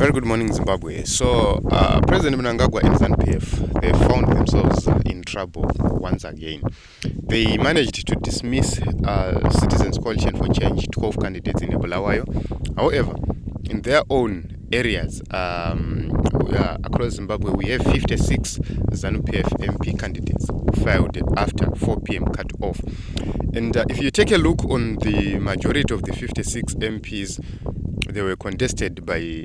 Very good morning, Zimbabwe. So, President Mnangagwa and ZANU PF, they found themselves in trouble once again. They managed to dismiss Citizens Coalition for Change, 12 candidates in Bulawayo. However, in their own areas across Zimbabwe, we have 56 ZANU PF MP candidates who filed after 4 p.m. cut off. And if you take a look on the majority of the 56 MPs, they were contested by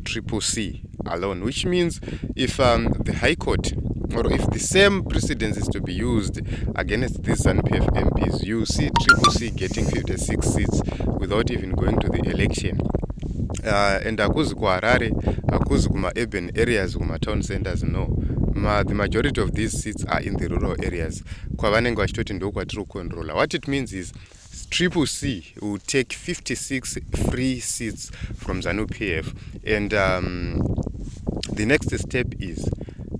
Triple C alone, which means if the High Court or if the same precedence is to be used against these ZANU PF MPs, you see Triple C getting 56 seats without even going to the election. And akuzi ku Harare, akuzi kuma urban areas, kuma town centers, no. The majority of these seats are in the rural areas. Kwavanenge vachitoti ndokwatiri kucontrola. What it means is Triple C will take 56 free seats from ZANU PF, and the next step is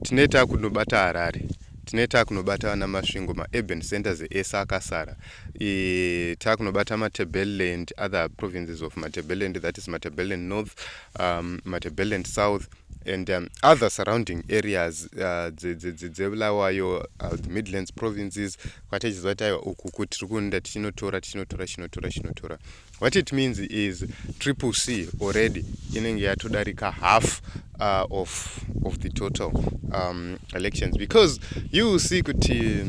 tineta kunobata Harare, tineta kunobata namasvingo ma-urban centers esa akasara, takunobata Matabeleland, other provinces of Matabeleland, that is Matabeleland North, Matabeleland South, and other surrounding areas, the Midlands provinces. What it means is Triple C already in half of the total elections, because you see kuti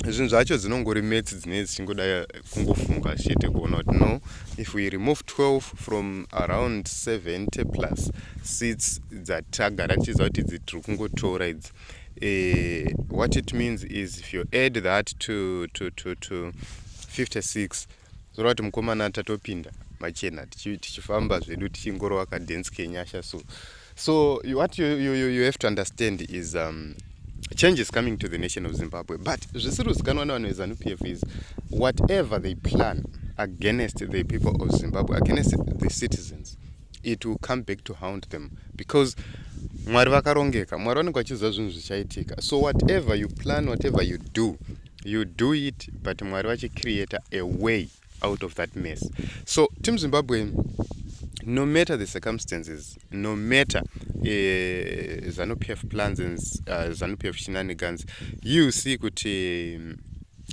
zvinhu zvacho dzinongori maths dzinenge dzichingoda kungofunga chete kuona kuti no, if we remove 12 from around 70 plus seats dzatagara tichiziva kuti dzitiri kungotora idzi, what it means is if you add that to 56, zvoreva kuti mukomana tatopinda machena tichifamba zvedu tichingorova kadance kenyasha. So what you have to understand is change is coming to the nation of Zimbabwe, but zvisirizikanwa navanhu veZANU PF is whatever they plan against the people of Zimbabwe, against the citizens, it will come back to haunt them, because Mwari vakarongeka, Mwari vanenge vachiziva zvinhu zvichaitika. So whatever you plan, whatever you do it, but Mwari vachicreate a way out of that mess. So Team Zimbabwe, no matter the circumstances, no matter ZANU PF plans and ZANU PF shenanigans, you see kuti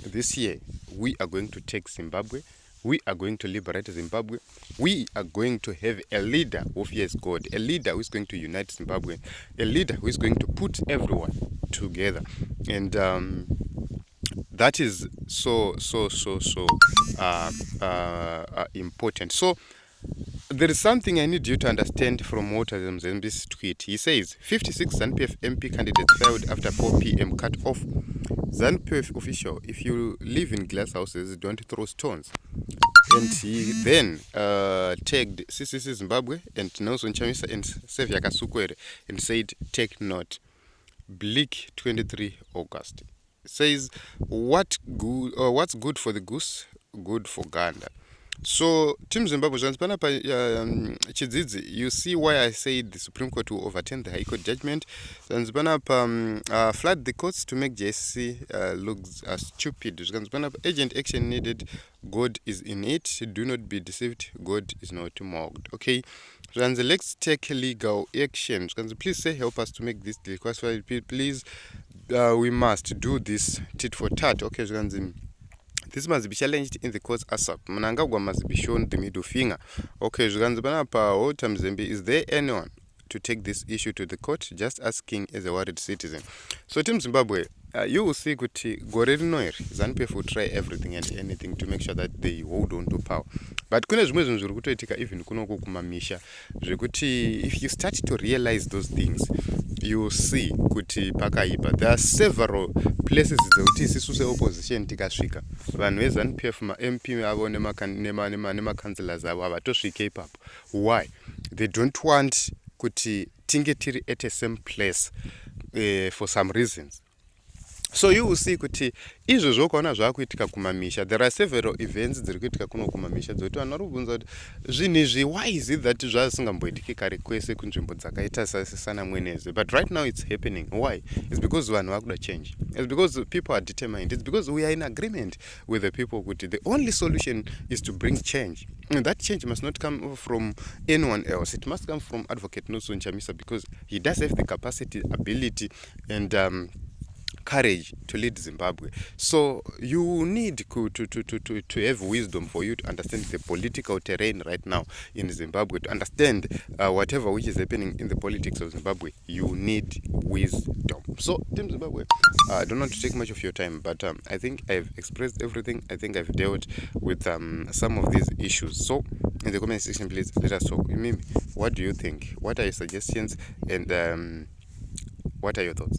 this year we are going to take Zimbabwe, we are going to liberate Zimbabwe, we are going to have a leader who fears God, a leader who is going to unite Zimbabwe, a leader who is going to put everyone together. And that is so important. So there is something I need you to understand from Walter Mzembe's tweet. He says 56 ZANU PF MP candidates failed after 4 p.m. cut off. ZANU PF official, if you live in glass houses, don't throw stones. And he then tagged CCC Zimbabwe and Nelson Chamisa and Sevia Kasukwere and said, take note, bleak 23 August. Says, what's good for the goose, good for gander. So, Team Zimbabwe, you see why I said the Supreme Court will overturn the High Court judgment. Flood the courts to make JSC look stupid. Agent action needed. God is in it. Do not be deceived. God is not mocked. Okay. So, let's take legal action. Please say help us to make this deal. Please, we must do this tit for tat. Okay. This must be challenged in the courts ASAP. Mnangagwa must be shown the middle finger. Okay, is there anyone to take this issue to the court? Just asking as a worried citizen. So Team Zimbabwe, you will see kuti gore rinoiri ZANU PF will try everything and anything to make sure that they hold on to power. But kune zvimwe zvinhu zviri kutoitika even kunoko kumamisha zvekuti if you start to realize those things, you will see kuti pakaipa. There are several places dzekuti isusu seopposition tikasvika vanhu veZANU PF ma-MP avo nema-councillors avo havatosvike ipapo. Why? They don't want kuti tinge tiri at the same place for some reasons. So you will see kuti izvo zvokuona zvaakuitika kumamisha, there are several events dziri kuitika kuno kumamisha dzekuti vanhu vari kubvunza kuti zvinhu izvi why is it that zvazisingamboitiki kare kwese kunzvimbo dzakaita sana Mwenezi, but right now it's happening. Why? It's because vanhu vakuda change. It's because people are determined. It's because we are in agreement with the people kuti the only solution is to bring change. And that change must not come from anyone else. It must come from Advocate Nelson Chamisa, because he does have the capacity, ability, and courage to lead Zimbabwe. So you need to have wisdom for you to understand the political terrain right now in Zimbabwe, to understand whatever which is happening in the politics of Zimbabwe. You need wisdom. So Team Zimbabwe, I don't want to take much of your time, but I think I've expressed everything. I think I've dealt with some of these issues. So in the comment section, please let us talk. Mimi, what do you think? What are your suggestions, and what are your thoughts?